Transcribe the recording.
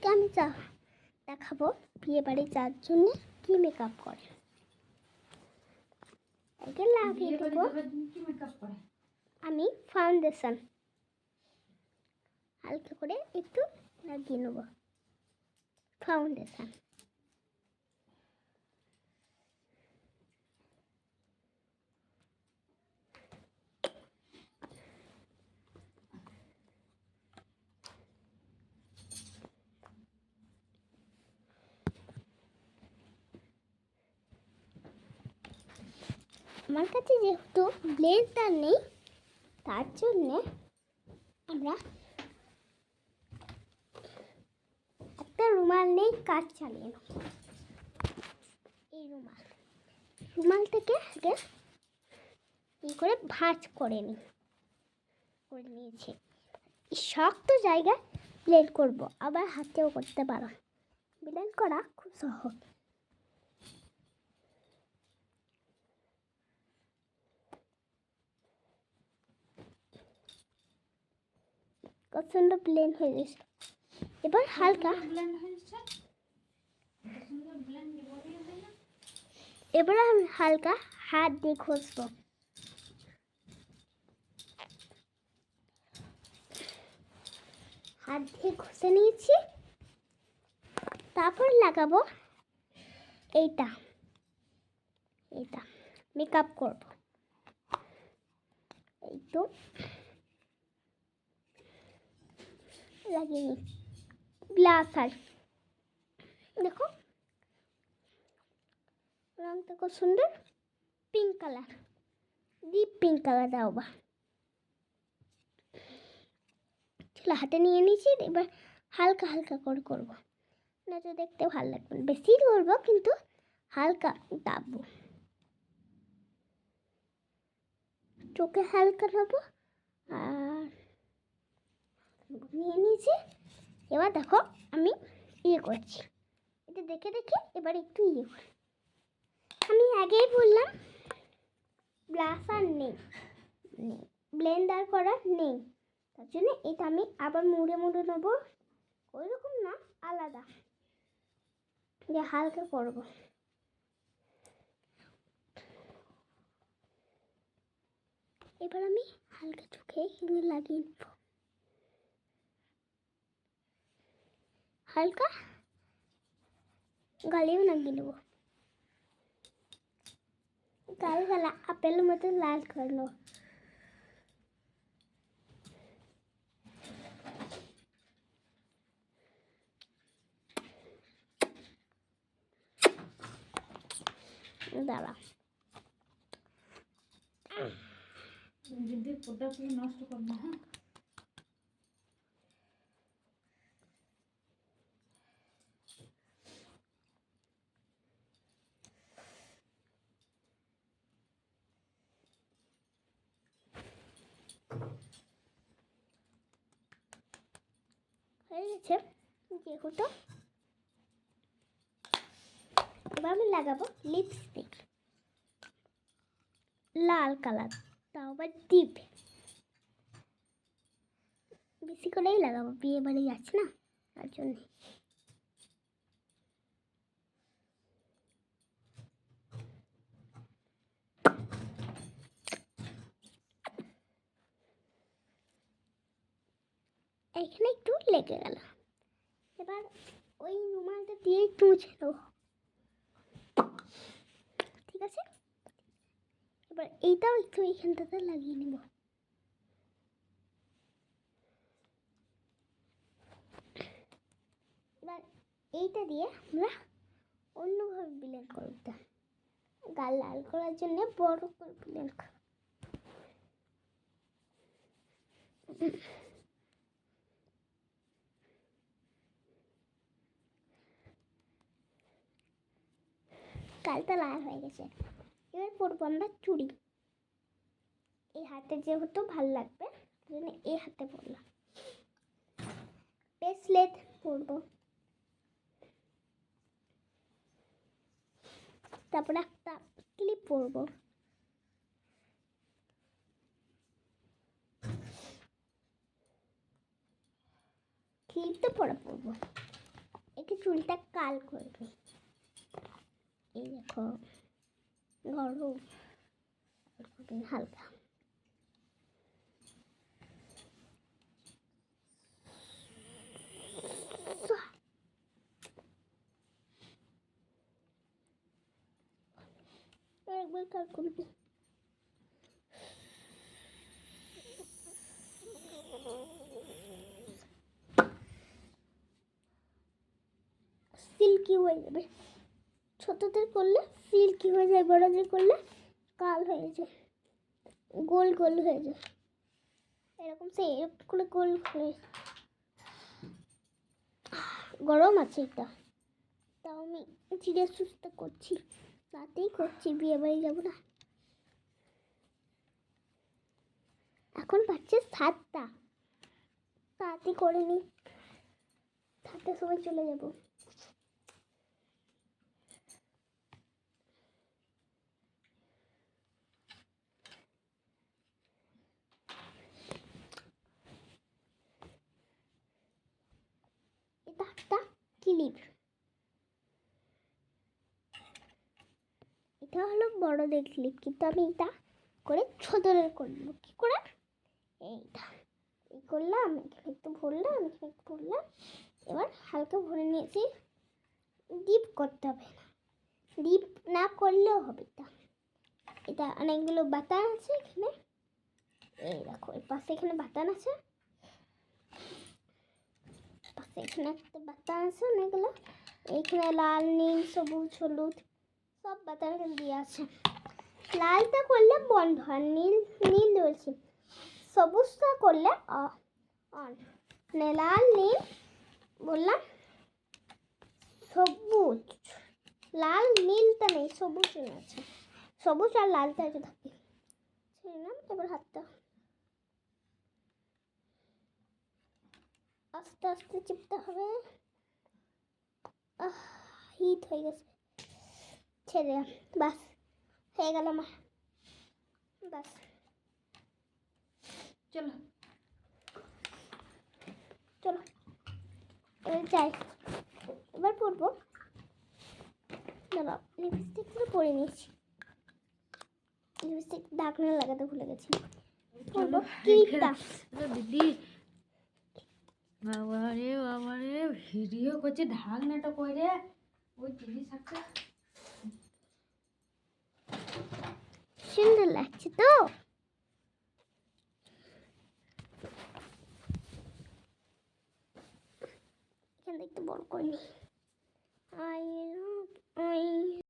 আজকে আমি দেখাবো বিয়ে বাড়ি যাওয়ার জন্য কি মেকআপ করে। আগে লাগিয়ে দেবো আমি ফাউন্ডেশন, হালকা করে একটু লাগিয়ে নেব ফাউন্ডেশন। আমার কাছে যেহেতু ব্লেন্ডার নেই তার জন্যে আমরা একটা রুমাল নেই কাজ চালিয়ে নেব। এই রুমাল থেকে আগে এই করে ভাঁজ করে নিয়েছি। শক্ত জায়গায় ব্লেন্ড করব, আবার হাতেও করতে পারো। ব্লেন্ড করা খুব সহজ। কত সুন্দর ব্লেন্ড হয়ে গেছে। এবার হালকা এবার আমি হালকা হাত দিয়ে ঘষবো। হাত দিয়ে ঘষে নিয়েছি, তারপর লাগাবো এইটা মেকআপ করব। এই তো লাগিয়ে নি ব্লাশার, দেখো রঙটা খুব সুন্দর, pink colour, deep pink colour দাও বা। চলো হাতে নিয়ে নিয়েছি, এবার হালকা হালকা করে করবো, না তো দেখতে ভালো লাগবে না। বেশি করবো কিন্তু হালকা দাববো, চোখে হালকা নেবো। আর নিয়ে নিয়েছি, এবার দেখো আমি করছি, এটা দেখে দেখে এবার একটু করি। আমি আগেই বললাম ব্লাশার নেই, ব্লেন্ডার করার নেই, তার জন্য এটা আমি আবার মুড়ে নেবো। ওই রকম না, আলাদা যে হালকা করবো। এবার আমি হালকা চোখে এগুলো লাগিয়ে নেব, হালকা গালেও লাগিয়ে নেবো। গালা আপেলের মতো লাল করে নেব। দাঁড়া নষ্ট করবো। হ্যাঁ, হয়ে গেছে যেহেতু। এবার আমি লাগাবো লিপস্টিক, লাল কালার, তাও আবার ডিপ। বেশি করেই লাগাবো, বিয়ে বাড়ি যাচ্ছে না তার জন্য। এখানে একটু লেগে গেল, এবার ওই রুমালটা দিয়ে একটু মুছে দেবো, ঠিক আছে। এবার এইটাও একটু এইখানটাতে লাগিয়ে নেব। এবার এইটা দিয়ে আমরা অন্যভাবে ব্লেন্ড করতে, গাল লাল করার জন্য বড় করে ব্লেন্ড করব। গালটা লাল হয়ে গেছে। এবার পরবো আমরা চুড়ি। এই হাতে যেহেতু ভালো লাগবে জন্য এই হাতে পরলাম। ব্রেসলেট পরবো, তারপরে একটা ক্লিপ পরবো, ক্লিপ তো পরবো। একটু চুলটা কাল করবে। এই দেখো গরম হালকা। একবার কাল করবি। সিল্কি হয়ে যাবে। ছোটদের করলে সিল্কি হয়ে যায়, বড়দের করলে কাল হয়ে যায়, গোল গোল হয়ে যায়। এরকম সে এরকম করে গোল হয়ে। গরম আছে এটা, তাও আমি ধীরে সুস্থ করছি, রাতেই করছি, বিয়ে বাড়ি যাবো না। এখন বাচ্চা 7টা, তাড়াতাড়ি করে নি, 7টার সময় চলে যাবো। এটা একটা ক্লিপ, এটা হলো বড়দের ক্লিপ, কিন্তু আমি এটা করে ছোটদের করবো। কি করে? এইটা এই করলাম, এখানে একটু ভরলাম, এখানে একটু ভরলাম, এবার হালকা ভরে নিয়েছি। ডিপ করতে হবে না, ডিপ না করলেও হবে। এটা অনেকগুলো বাটন আছে এখানে, এই দেখো এর পাশে এখানে বাটন আছে, পাশে এখানে একটা বাটন আছে অনেকগুলো, এইখানে লাল নীল সবুজ হলুদ সব বাটন এখানে দিয়ে আছে। লালটা করলে বন্ধ হয়, নীল নীল বলছি, সবুজটা করলে অন। মানে লাল নীল বললাম, সবুজ লাল নীলটা নেই, সবুজ আছে, সবুজ আর লালটা আছে থাকে। ছেড়লাম, এবার হাতটা আস্তে আস্তে চিপতে হবে। হিট হয়ে গেছে, ছেড়ে দিলাম, বাস হয়ে গেল আমার, বাস। চলো চলো এবার যাই, এবার পরবো। দাঁড়াও, লিপস্টিকগুলো পরে নিয়েছি, লিপস্টিক দাগ না লাগাতে ভুলে গেছি। পরবো ক্লিপটা। দিদি বাবারে ভিডিও করছে, ঢাকনাটা করে ওই জিনিস একটা সুন্দর লাগছে তো। এখানে একটু বড় করে নিই।